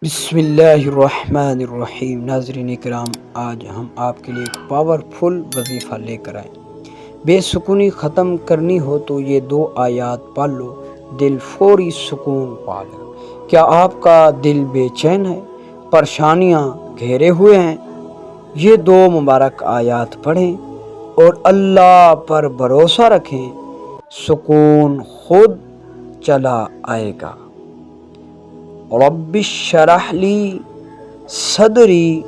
بسم اللہ الرحمن الرحیم۔ ناظرین کرام، آج ہم آپ کے لیے ایک پاورفل وظیفہ لے کر آئے۔ بے سکونی ختم کرنی ہو تو یہ 2 آیات پڑھ لو، دل فوری سکون پا لے۔ کیا آپ کا دل بے چین ہے، پریشانیاں گھیرے ہوئے ہیں؟ یہ 2 مبارک آیات پڑھیں اور اللہ پر بھروسہ رکھیں، سکون خود چلا آئے گا۔ رب اشرح لی صدری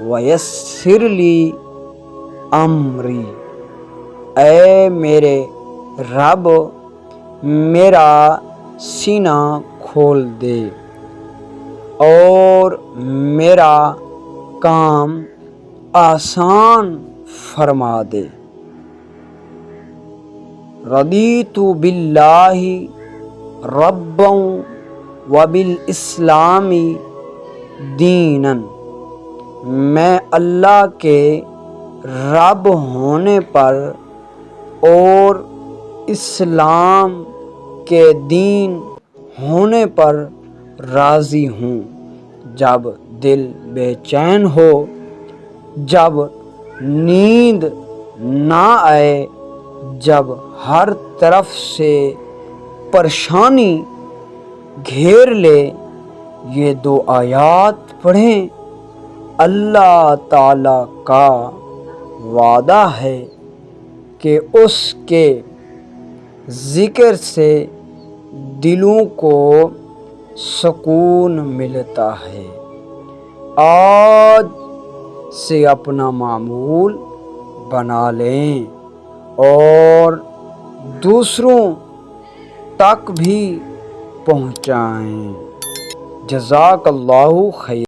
ویسر لی امری۔ اے میرے رب، میرا سینہ کھول دے اور میرا کام آسان فرما دے۔ رضیت باللہ ربا وبالاسلام دینا۔ میں اللہ کے رب ہونے پر اور اسلام کے دین ہونے پر راضی ہوں۔ جب دل بے چین ہو، جب نیند نہ آئے، جب ہر طرف سے پریشانی گھیر لے، یہ 2 آیات پڑھیں۔ اللہ تعالیٰ کا وعدہ ہے کہ اس کے ذکر سے دلوں کو سکون ملتا ہے۔ آج سے اپنا معمول بنا لیں اور دوسروں تک بھی پہنچائیں۔ جزاک اللہ خیر۔